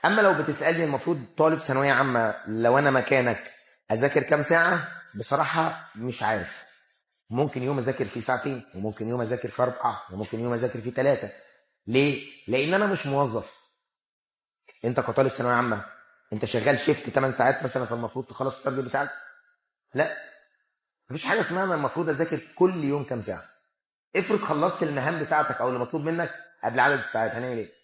اما لو بتسالني المفروض طالب ثانويه عامه لو انا مكانك اذاكر كام ساعه، بصراحه مش عارف. ممكن يوم اذاكر فيه ساعتين، وممكن يوم اذاكر فيه 4، وممكن يوم اذاكر فيه 3. ليه؟ لان انا مش موظف. انت كطالب ثانويه عامه انت شغال شيفت 8 ساعات مثلا، فالمفروض تخلص التارجت بتاعك؟ لا، مفيش حاجه اسمها انا المفروض اذاكر كل يوم كام ساعه. افرض خلصت المهام بتاعتك او اللي مطلوب منك قبل عدد الساعات، هنعمل ايه؟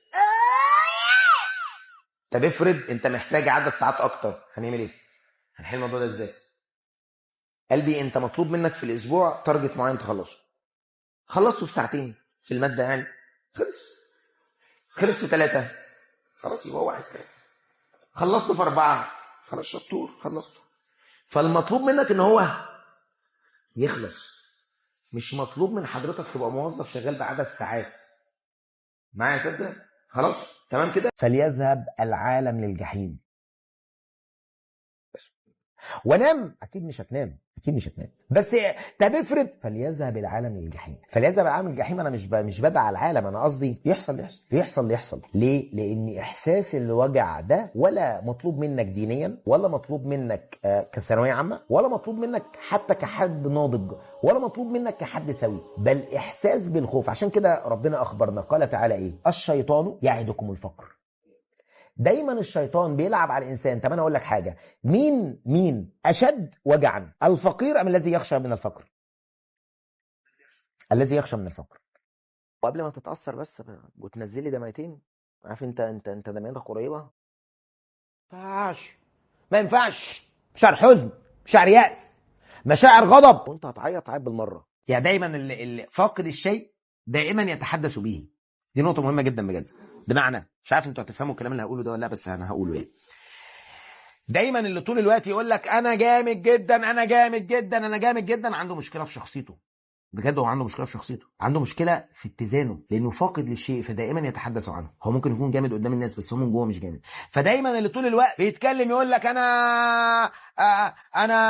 طب افرض انت محتاج عدد ساعات اكتر، هنعمل ايه؟ هنحل الموضوع ده ازاي؟ قلبي انت مطلوب منك في الاسبوع تارجت معين تخلصه، خلصته في ساعتين في الماده يعني، خلص في 3، خلاص يبقى هو عايز 3. خلصته في 4، خلاص شطور خلصته. فالمطلوب منك ان هو يخلص، مش مطلوب من حضرتك تبقى موظف شغال بعدد ساعات. معايا يا سيدنا؟ خلاص تمام كده. فليذهب العالم للجحيم. وانام؟ اكيد مش هتنام، اكيد مش هتنام. بس طب افرض فليذهب العالم للجحيم. فليذهب العالم للجحيم، انا مش بدعي على العالم، انا قصدي يحصل. ليه؟ لان احساس الوجع ده ولا مطلوب منك دينيا، ولا مطلوب منك كثانويه عامه، ولا مطلوب منك حتى كحد ناضج، ولا مطلوب منك كحد سوي، بل احساس بالخوف. عشان كده ربنا اخبرنا قال تعالى ايه؟ الشيطان يعدكم الفقر. دايما الشيطان بيلعب على الانسان. طب انا اقول لك حاجه، مين اشد وجعا، الفقير ام الذي يخشى من الفقر؟ الذي يخشى من الفقر. وقبل ما تتاثر بس وتنزل لي دمعتين، عارف انت دمعتك قريبه، ما ينفعش مشاعر حزن، مشاعر يأس، مشاعر غضب، وانت هتعيط بالمره. يعني دايما اللي فاقد الشيء دائما يتحدث به. دي نقطه مهمه جدا بجد. بمعنى مش عارف انتوا هتفهموا الكلام اللي هقوله ده ولا لا، بس انا هقوله يعني. دايما اللي طول الوقت يقول لك انا جامد جدا، انا جامد جدا، انا جامد جدا، عنده مشكله في شخصيته. بجد هو عنده مشكله في شخصيته، عنده مشكله في اتزانه، لانه فاقد للشيء فدائما يتحدث عنه. هو ممكن يكون جامد قدام الناس بس هو من جوه مش جامد. فدايما اللي طول الوقت بيتكلم يقول لك انا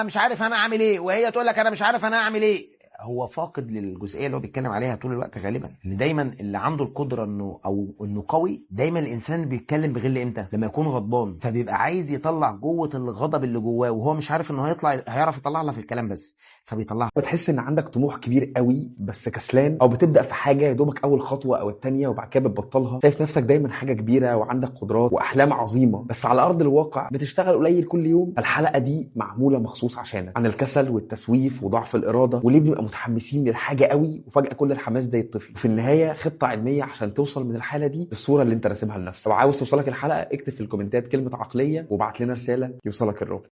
مش عارف انا اعمل ايه، وهي تقول لك انا مش عارف انا اعمل ايه. هو فاقد للجزئيه اللي هو بيتكلم عليها طول الوقت غالبا. اللي دايما اللي عنده القدره انه قوي، دايما الانسان بيتكلم بغل امتى؟ لما يكون غضبان، فبيبقى عايز يطلع جوه الغضب اللي جواه، وهو مش عارف انه هيعرف يطلعها في الكلام بس، فبيطلعها. بتحس ان عندك طموح كبير قوي بس كسلان، او بتبدا في حاجه يا دوبك اول خطوه او الثانيه وبعد كده بتبطلها. شايف نفسك دايما حاجه كبيره وعندك قدرات واحلام عظيمه، بس على ارض الواقع بتشتغل قليل كل يوم. الحلقه دي معموله مخصوص عشانك، عن الكسل والتسويف وضعف الاراده، وليه بنبقى متحمسين للحاجه قوي وفجاه كل الحماس ده يطفي. وفي النهايه خطه علميه عشان توصل من الحاله دي للصوره اللي انت راسمها لنفسك. لو عاوز توصلك الحلقه اكتب في الكومنتات كلمه عقليه وابعت لنا رساله يوصلك الرابط.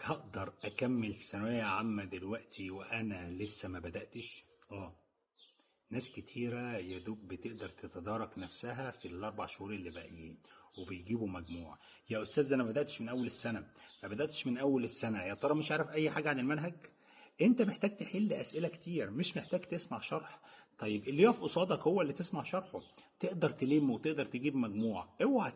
هقدر اكمل ثانوية عامة دلوقتي وانا لسه ما بدأتش؟ ناس كتيرة يدوب بتقدر تتدارك نفسها في ال4 شهور اللي باقيين وبيجيبوا مجموع. يا استاذ انا ما بدأتش من اول السنة، يا ترى مش عارف اي حاجة عن المنهج؟ انت محتاج تحل اسئلة كتير، مش محتاج تسمع شرح. طيب اللي يقف قصادك هو اللي تسمع شرحه، تقدر تلم وتقدر تجيب مجموع. اوعى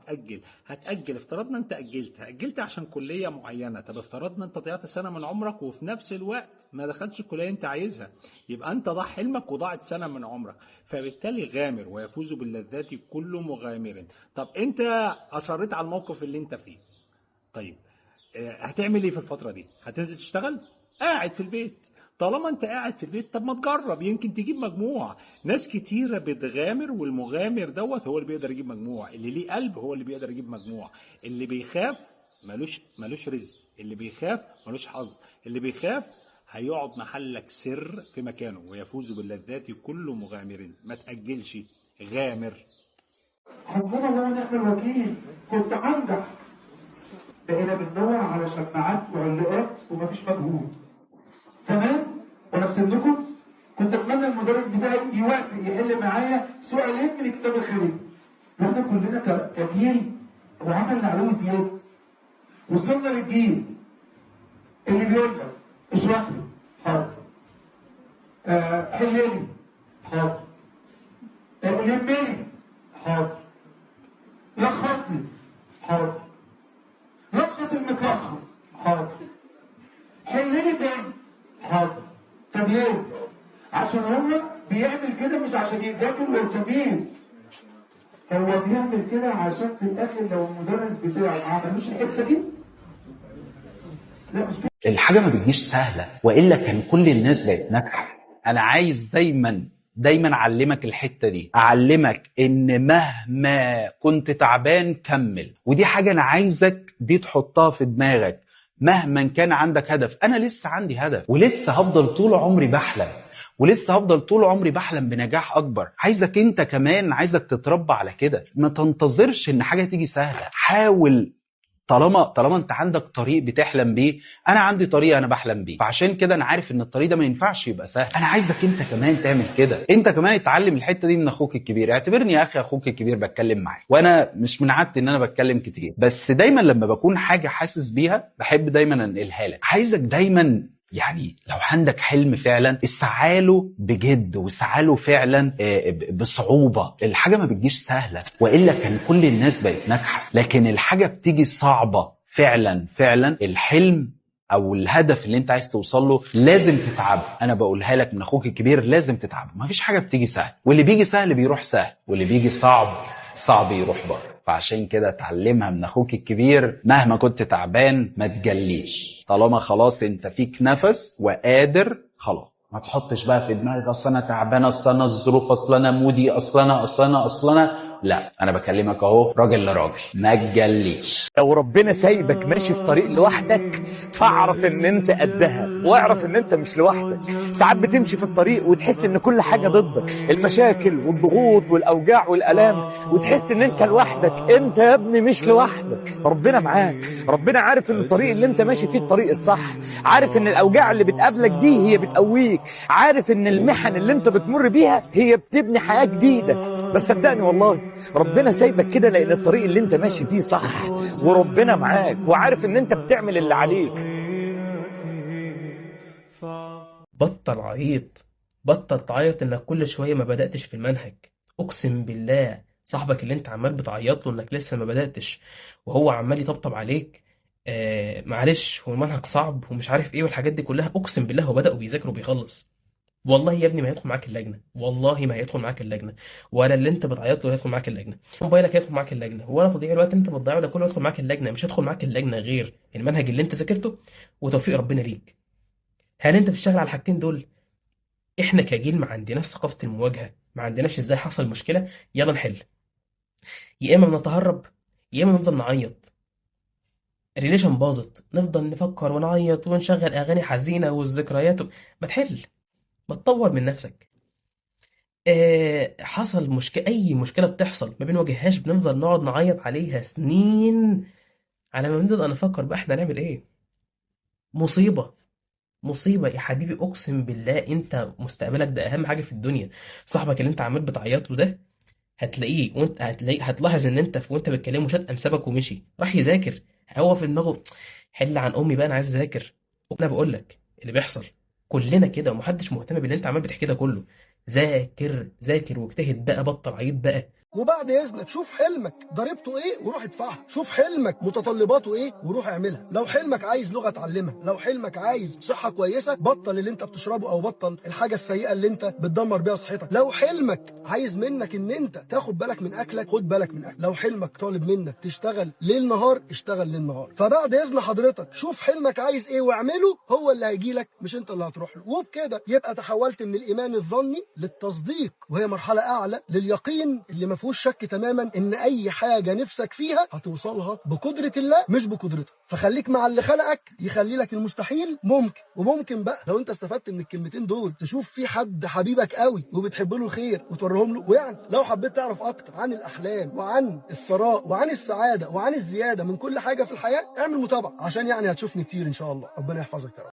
هتأجل. افترضنا انت أجلت عشان كلية معينة. طب افترضنا انت ضيعت سنة من عمرك وفي نفس الوقت ما دخلتش الكلية اللي انت عايزها، يبقى انت ضاع حلمك وضاعت سنة من عمرك. فبالتالي غامر، ويفوز باللذات كل مغامر. طب انت اصريت على الموقف اللي انت فيه، طيب هتعمل ايه في الفترة دي؟ هتنزل تشتغل؟ قاعد في البيت. طالما انت قاعد في البيت، طب ما تجرب يمكن تجيب مجموع. ناس كتيرة بتغامر، والمغامر دوت هو اللي بيقدر يجيب مجموع. اللي ليه قلب هو اللي بيقدر يجيب مجموع. اللي بيخاف ملوش رزق، اللي بيخاف ملوش حظ. اللي بيخاف هيقعد محلك سر في مكانه، ويفوز باللذات كل مغامر. ما تأجلش، غامر. حبنا الله ونعم الوكيل. كنت عندك بقينا بندور على شماعات وعلاقات ومفيش مجهود. زمان وانا في سنكم كنت اتمنى المدرس بتاعي يوافق يحل معايا سؤالين من الكتاب الخارجي. واحنا كلنا كجيل وعملنا عليه زياده. وصلنا للجيل اللي بيقول لك اشرح لي، حاضر. حل لي، حاضر. لم لي، حاضر. لخص لي، حاضر. لخص المتلخص، حاضر. حل لي تاني، حاضر. طب ليه؟ عشان هو بيعمل كده مش عشان يذاكر ويستفيد. هو بيعمل كده عشان في الاخر لو المدرس بتاعه ما عملوش الحته دي، لا مش كده. الحاجة ما بتجيش سهلة، وإلا كان كل الناس بقت ناجحة. أنا عايز دايما أعلمك الحتة دي، أعلمك إن مهما كنت تعبان كمل. ودي حاجة أنا عايزك دي تحطها في دماغك. مهما كان عندك هدف، أنا لسه عندي هدف ولسه هفضل طول عمري بحلم، ولسه هفضل طول عمري بحلم بنجاح أكبر. عايزك أنت كمان، عايزك تتربى على كده. ما تنتظرش إن حاجة تيجي سهلة. حاول طالما انت عندك طريق بتحلم بيه. انا عندي طريق انا بحلم بيه، فعشان كده انا عارف ان الطريق ده ما ينفعش يبقى سهل. انا عايزك انت كمان تعمل كده. انت كمان اتعلم الحته دي من اخوك الكبير. اعتبرني يا اخي اخوك الكبير بتكلم معاك، وانا مش من عادتي ان انا بتكلم كتير، بس دايما لما بكون حاجه حاسس بيها بحب دايما انقلها لك. عايزك دايما يعني لو عندك حلم فعلا اسعى له بجد، واسعى له فعلا بصعوبة. الحاجة ما بتجيش سهلة، وإلا كان كل الناس بقت ناجحة. لكن الحاجة بتيجي صعبة فعلا. الحلم او الهدف اللي انت عايز توصل له لازم تتعب. انا بقولها لك من اخوك الكبير، لازم تتعب. ما فيش حاجة بتيجي سهل، واللي بيجي سهل بيروح سهل، واللي بيجي صعب يروح بره. فعشان كده اتعلمها من اخوك الكبير. مهما كنت تعبان ما تجليش، طالما خلاص انت فيك نفس وقادر خلاص. ما تحطش بقى في دماغك اصل انا تعبان، اصل انا الظروف، اصل انا مودي، اصل انا. لا، انا بكلمك اهو راجل لراجل، ما تجليش. لو ربنا سايبك ماشي في طريق لوحدك، فاعرف ان انت قدها، واعرف ان انت مش لوحدك. ساعات بتمشي في الطريق وتحس ان كل حاجة ضدك، المشاكل والضغوط والاوجاع والالام، وتحس ان انت لوحدك. انت يا ابني مش لوحدك، ربنا معاك. ربنا عارف ان الطريق اللي انت ماشي فيه الطريق الصح، عارف ان الاوجاع اللي بتقابلك دي هي بتقويك، عارف ان المحن اللي انت بتمر بيها هي بتبني حياة جديدة. بس صدقني والله ربنا سايبك كده لان الطريق اللي انت ماشي فيه صح، وربنا معاك وعارف ان انت بتعمل اللي عليك. بطل عيط، بطل تعيط انك كل شوية ما بدأتش في المنهج. اقسم بالله صاحبك اللي انت عمال بتعيط له انك لسه ما بدأتش، وهو عمال يطبطب عليك معلش هو المنهج صعب ومش عارف ايه والحاجات دي كلها، اقسم بالله هو بدأ وبيذاكر وبيخلص. والله يا ابني ما هيدخل معاك اللجنه، والله ما هيدخل معاك اللجنه، ولا اللي انت بتعيط له هيدخل معاك اللجنه، موبايلك هيدخل معاك اللجنه، ولا تضييع الوقت اللي انت بتضيعه ده كله هيدخل معاك اللجنه. مش هيدخل معاك اللجنه غير المنهج اللي انت ذاكرته وتوفيق ربنا ليك. هل انت بتشتغل على الحاجتين دول؟ احنا كجيل ما عندناش ثقافه المواجهه، ما عندناش ازاي حصل مشكله يلا نحل. يا اما بنتهرب يا اما نفضل نعيط. الريليشن باظت نفضل نفكر ونعيط ونشغل اغاني حزينه والذكريات ما تحل، ما تطور من نفسك. حصل مشكلة، أي مشكلة بتحصل ما بنواجههاش بنفضل نقعد نعيط عليها سنين على ما بنبدأ نفكر بقى احنا نعمل ايه. مصيبة يا حبيبي، أقسم بالله أنت مستقبلك ده أهم حاجة في الدنيا. صاحبك اللي أنت عمال بتعيط له ده هتلاقيه وأنت هتلاحظ إن أنت وأنت بتكلمه شتم سابك ومشي راح يذاكر. هو في دماغه حل عن أمي بقى أنا عايز أذاكر. وأنا بقول لك اللي بيحصل كلنا كده، ومحدش مهتم باللي أنت عمال بتحكي ده كله. ذاكر واجتهد بقى، بطل عيط بقى. وبعد اذنك شوف حلمك ضريبته ايه وروح ادفعها، شوف حلمك متطلباته ايه وروح اعملها. لو حلمك عايز لغه اتعلمها، لو حلمك عايز صحه كويسه بطل اللي انت بتشربه او بطل الحاجه السيئه اللي انت بتدمر بيها صحتك. لو حلمك عايز منك ان انت تاخد بالك من اكلك خد بالك من اكلك. لو حلمك طالب منك تشتغل ليل نهار اشتغل ليل نهار. فبعد اذن حضرتك شوف حلمك عايز ايه واعمله، هو اللي هيجي لك مش انت اللي هتروح له. وبكده يبقى تحولت من الايمان الظني للتصديق، وهي مرحله اعلى لليقين اللي ما فيهوش شك تماما ان اي حاجه نفسك فيها هتوصلها بقدره الله مش بقدرتك. فخليك مع اللي خلقك يخلي لك المستحيل ممكن. وممكن بقى لو انت استفدت من الكلمتين دول تشوف في حد حبيبك قوي وبتحب له الخير وتوريهم له. ويعني لو حبيت تعرف اكتر عن الاحلام وعن الثراء وعن السعاده وعن الزياده من كل حاجه في الحياه اعمل متابعه، عشان يعني هتشوفني كتير ان شاء الله. ربنا يحفظك يا رب.